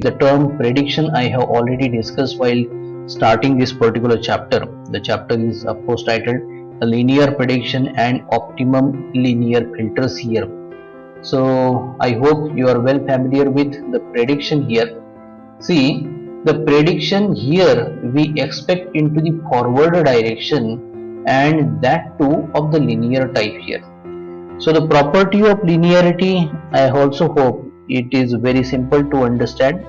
The term prediction I have already discussed while starting this particular chapter. The chapter is of course titled Linear Prediction and Optimum Linear Filters here. So I hope you are well familiar with the prediction here. See, the prediction here we expect into the forward direction, and that too of the linear type here. So the property of linearity, I also hope it is very simple to understand.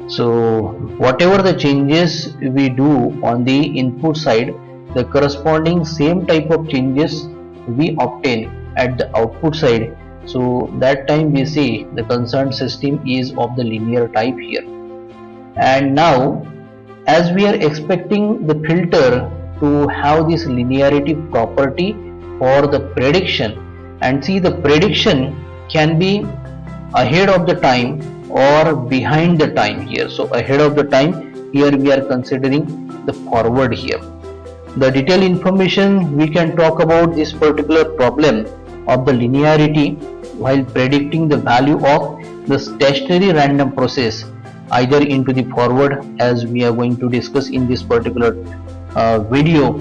So whatever the changes we do on the input side, the corresponding same type of changes we obtain at the output side. So that time we say the concerned system is of the linear type here. And now as we are expecting the filter to have this linearity property for the prediction, and see the prediction can be ahead of the time or behind the time here. So ahead of the time, here we are considering the forward here. The detailed information we can talk about this particular problem of the linearity while predicting the value of the stationary random process either into the forward, as we are going to discuss in this particular video,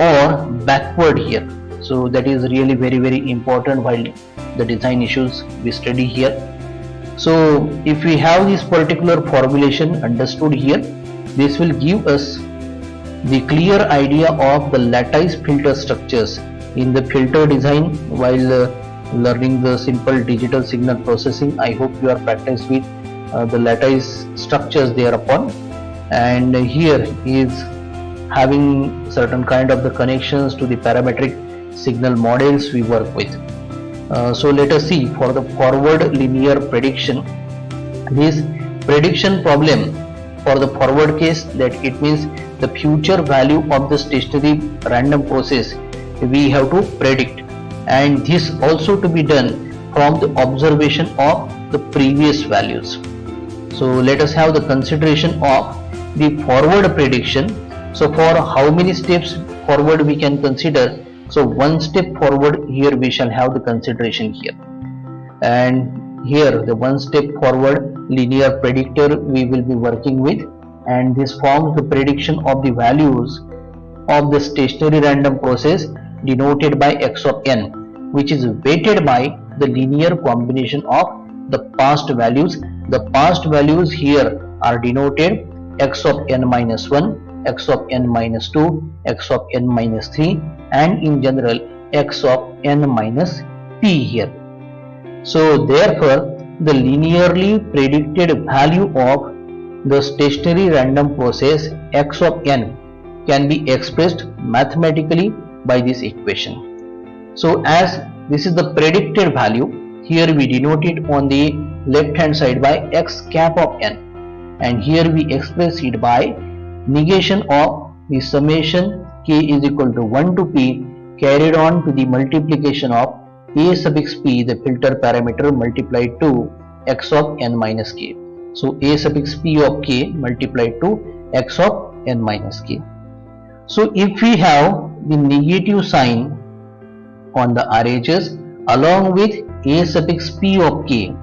or backward here. So that is really very important while the design issues we study here. So if we have this particular formulation understood here, this will give us the clear idea of the lattice filter structures in the filter design while learning the simple digital signal processing. I hope you are practiced with the lattice structures thereupon, and here is having certain kind of the connections to the parametric signal models we work with. So let us see for the forward linear prediction. This prediction problem for the forward case, that it means the future value of the stationary random process we have to predict, and this also to be done from the observation of the previous values. So let us have the consideration of the forward prediction. So for how many steps forward we can consider? So one step forward here we shall have the consideration here, and here the one step forward linear predictor we will be working with, and this forms the prediction of the values of the stationary random process denoted by x of n, which is weighted by the linear combination of the past values. The past values here are denoted x of n minus 1, x of n minus 2, x of n minus 3, and in general x of n minus p here. So therefore the linearly predicted value of the stationary random process x of n can be expressed mathematically by this equation. So as this is the predicted value, here we denote it on the left hand side by x cap of n, and here we express it by negation of the summation k is equal to 1 to p carried on to the multiplication of a suffix p, the filter parameter, multiplied to x of n minus k. So a suffix p of k multiplied to x of n minus k. So if we have the negative sign on the RHS along with a suffix p of k,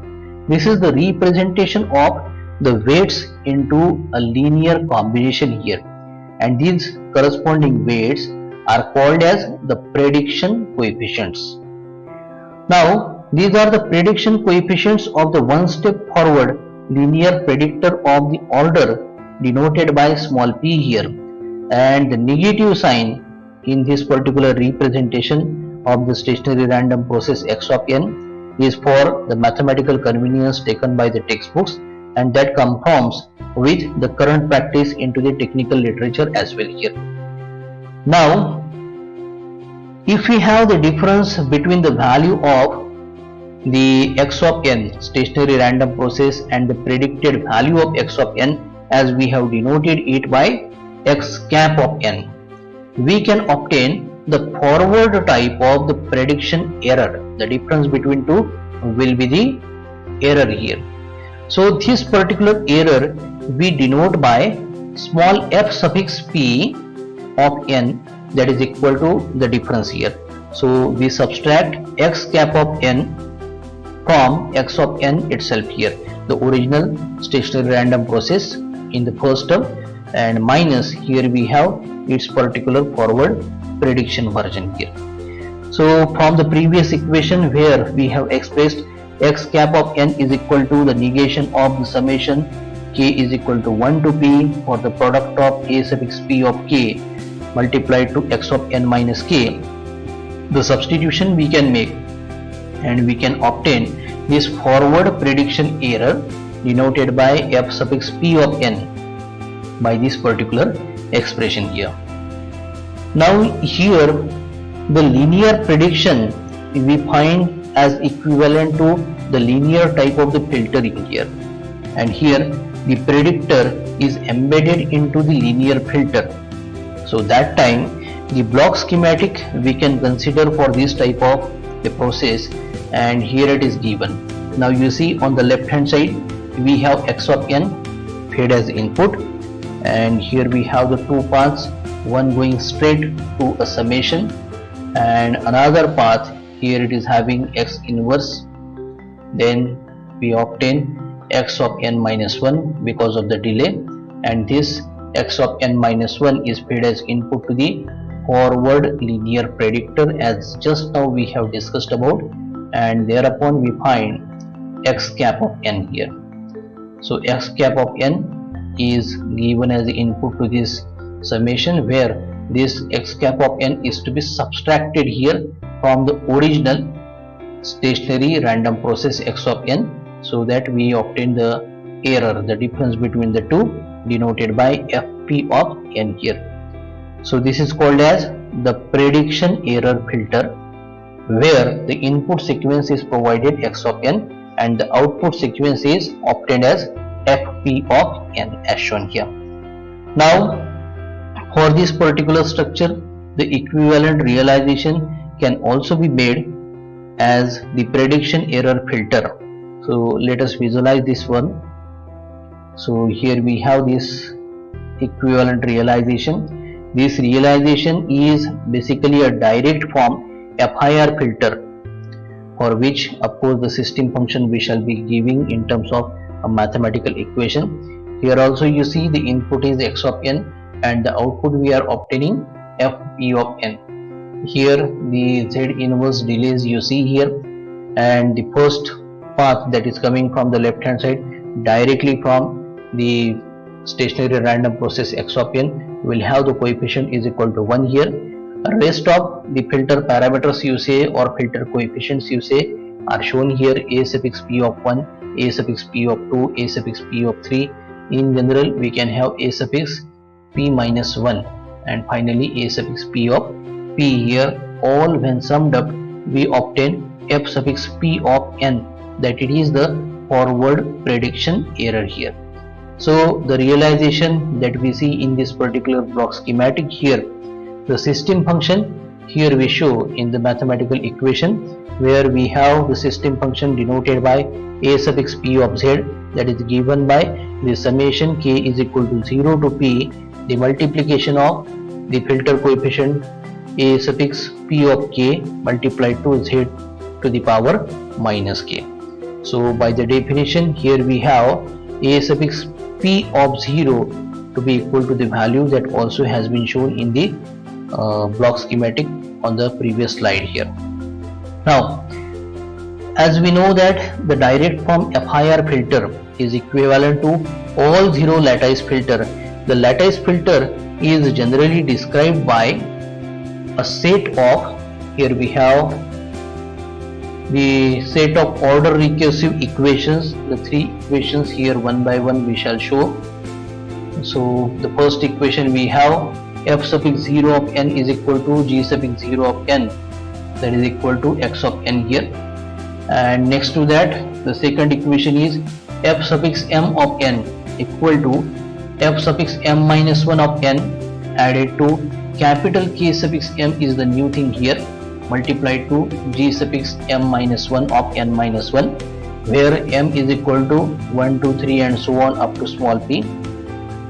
this is the representation of the weights into a linear combination here, and these corresponding weights are called as the prediction coefficients. Now these are the prediction coefficients of the one step forward linear predictor of the order denoted by small p here, and the negative sign in this particular representation of the stationary random process x of n is for the mathematical convenience taken by the textbooks, and that conforms with the current practice into the technical literature as well here. Now if we have the difference between the value of the x of n stationary random process and the predicted value of x of n, as we have denoted it by x cap of n, we can obtain the forward type of the prediction error. The difference between two will be the error here. So this particular error we denote by small f suffix p of n, that is equal to the difference here. So we subtract x cap of n from x of n itself here. the original stationary random process in the first term, and minus here we have its particular forward prediction version here. So from the previous equation where we have expressed x cap of n is equal to the negation of the summation k is equal to 1 to p for the product of a suffix p of k multiplied to x of n minus k, the substitution we can make and we can obtain this forward prediction error denoted by f suffix p of n by this particular expression here. Now here the linear prediction we find as equivalent to the linear type of the filtering here, and here the predictor is embedded into the linear filter. So that time the block schematic we can consider for this type of the process, and here it is given. Now you see on the left hand side we have x of n fed as input, and here we have the two paths, one going straight to a summation and another path here it is having x inverse. Then we obtain x of n minus 1 because of the delay, and this x of n minus 1 is fed as input to the forward linear predictor as just now we have discussed about, and thereupon we find x cap of n here. So x cap of n is given as the input to this summation, where this x cap of n is to be subtracted here from the original stationary random process x of n, so that we obtain the error, the difference between the two, denoted by fp of n here. So this is called as the prediction error filter, where the input sequence is provided x of n and the output sequence is obtained as fp of n as shown here. Now for this particular structure the equivalent realization can also be made as the prediction error filter. So let us visualize this one. So here we have this equivalent realization. This realization is basically a direct form FIR filter, for which of course the system function we shall be giving in terms of a mathematical equation. Here also you see the input is x of n and the output we are obtaining fp of n. Here the z inverse delays you see here, and the first path that is coming from the left hand side directly from the stationary random process x of n will have the coefficient is equal to 1 here. Rest of the filter parameters you say or filter coefficients you say are shown here: a suffix p of 1, a suffix p of 2, a suffix p of 3. In general we can have a suffix p minus 1 and finally a suffix p of p here. All when summed up we obtain f suffix p of n, that it is the forward prediction error here. So the realization that we see in this particular block schematic here, the system function here we show in the mathematical equation, where we have the system function denoted by a suffix p of z, that is given by the summation k is equal to 0 to p, the multiplication of the filter coefficient a suffix p of k multiplied to z to the power minus k. So by the definition here we have a suffix p of 0 to be equal to the value that also has been shown in the block schematic on the previous slide here. Now as we know that the direct form FIR filter is equivalent to all zero lattice filter. The lattice filter is generally described by a set of, here we have the set of order recursive equations, the three equations here one by one we shall show. So the first equation we have f suffix 0 of n is equal to g suffix 0 of n, that is equal to x of n here, and next to that the second equation is f suffix m of n equal to f suffix m minus 1 of n added to capital K suffix m is the new thing here multiplied to g suffix m minus 1 of n minus 1, where m is equal to 1, 2, 3 and so on up to small p.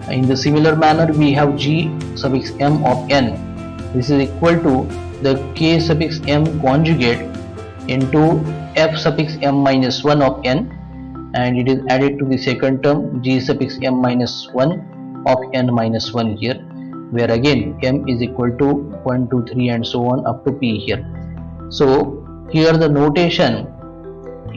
In the similar manner we have g suffix m of n, this is equal to the k suffix m conjugate into f suffix m minus 1 of n, and it is added to the second term g suffix m minus 1 of n minus 1 here, where again m is equal to 1, 2, 3 and so on up to p here. So here the notation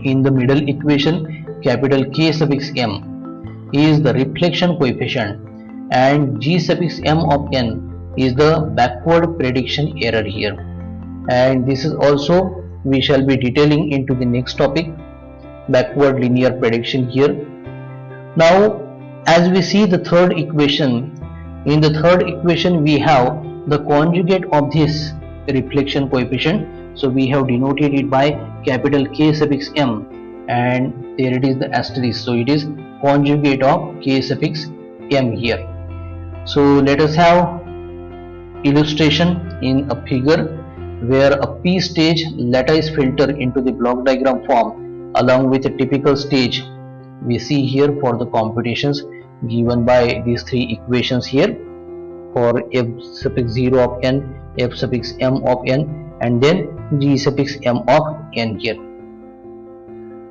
in the middle equation, capital K suffix m is the reflection coefficient and g suffix m of n is the backward prediction error here, and this is also we shall be detailing into the next topic, backward linear prediction here. Now as we see the third equation, in the third equation we have the conjugate of this reflection coefficient, so we have denoted it by capital K suffix m, and there it is the asterisk, so it is conjugate of K suffix m here. So let us have illustration in a figure where a p stage lattice filter into the block diagram form along with a typical stage we see here for the computations given by these three equations here for f suffix 0 of n, f suffix m of n and then g suffix m of n here.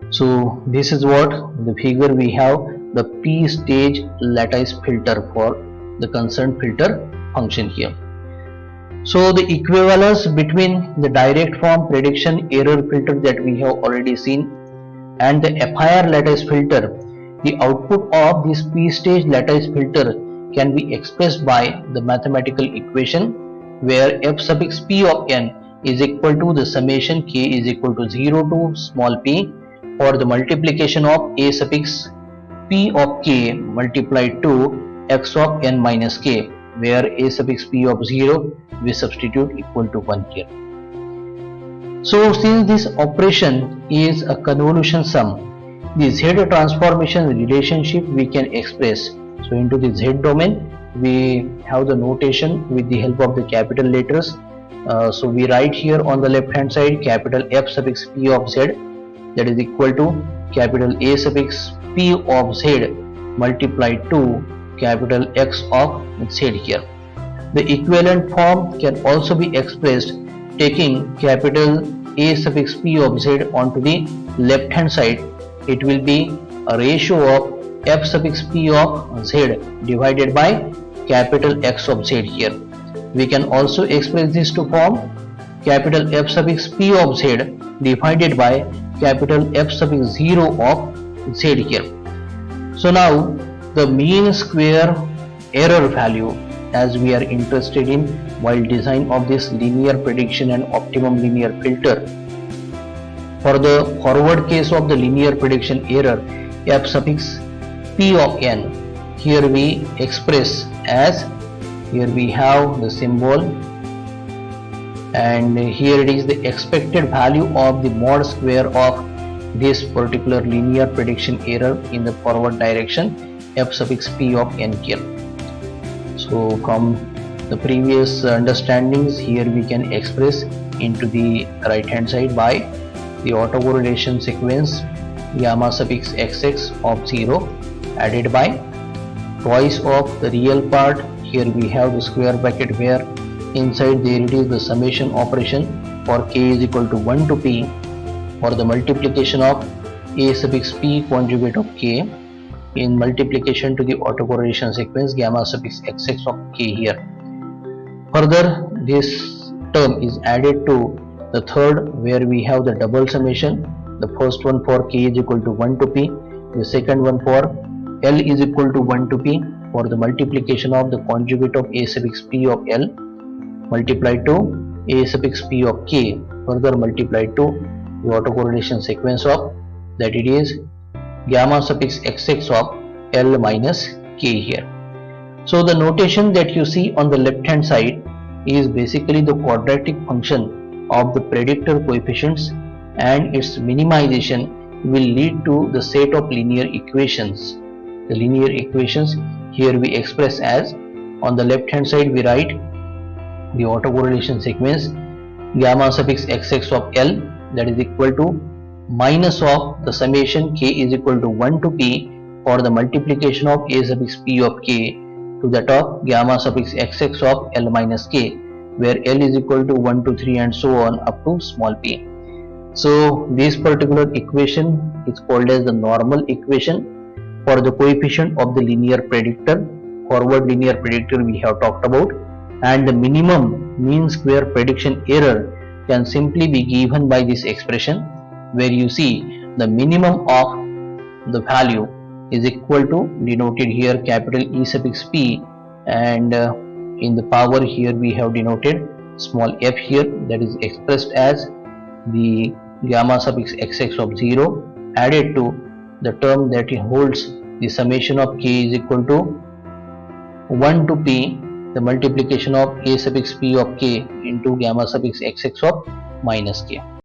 So this is what the figure we have, the p stage lattice filter for the concerned filter function here. So the equivalence between the direct form prediction error filter that we have already seen and the FIR lattice filter, the output of this p stage lattice filter can be expressed by the mathematical equation where f suffix p of n is equal to the summation k is equal to 0 to small p for the multiplication of a suffix p of k multiplied to x of n minus k, where a suffix p of 0 we substitute equal to 1 here. So since this operation is a convolution sum, the z transformation relationship we can express. So into the z domain we have the notation with the help of the capital letters. So we write here on the left hand side capital F suffix p of z, that is equal to capital A suffix p of z multiplied to capital X of z here. The equivalent form can also be expressed taking capital A suffix p of z onto the left hand side. It will be a ratio of f suffix p of z divided by capital X of z here. We can also express this to form capital F suffix p of z divided by capital F suffix 0 of z here. So now the mean square error value, as we are interested in while design of this linear prediction and optimum linear filter. For the forward case of the linear prediction error, f suffix p of n, here we express as, here we have the symbol, and here it is the expected value of the mod square of this particular linear prediction error in the forward direction, f suffix p of n here. So from the previous understandings, here we can express into the right hand side by the autocorrelation sequence gamma suffix xx of 0 added by twice of the real part, here we have the square bracket where inside there it is the summation operation for k is equal to 1 to p for the multiplication of a suffix p conjugate of k in multiplication to the autocorrelation sequence gamma suffix xx of k here. Further, this term is added to the third where we have the double summation, the first one for k is equal to 1 to p, the second one for l is equal to 1 to p for the multiplication of the conjugate of a suffix p of l multiplied to a suffix p of k, further multiplied to the autocorrelation sequence of, that it is gamma suffix xx of l minus k here. So the notation that you see on the left hand side is basically the quadratic function of the predictor coefficients, and its minimization will lead to the set of linear equations. The linear equations here we express as, on the left hand side we write the autocorrelation sequence gamma suffix xx of l, that is equal to minus of the summation k is equal to 1 to p for the multiplication of a suffix p of k to that of gamma suffix xx of l minus k, where l is equal to 1 to 3 and so on up to small p. So this particular equation is called as the normal equation for the coefficient of the linear predictor. Forward linear predictor we have talked about, and the minimum mean square prediction error can simply be given by this expression, where you see the minimum of the value is equal to, denoted here capital E suffix p, and in the power here we have denoted small f here, that is expressed as the gamma suffix xx of 0 added to the term that holds the summation of k is equal to 1 to p, the multiplication of a suffix p of k into gamma suffix xx of minus k.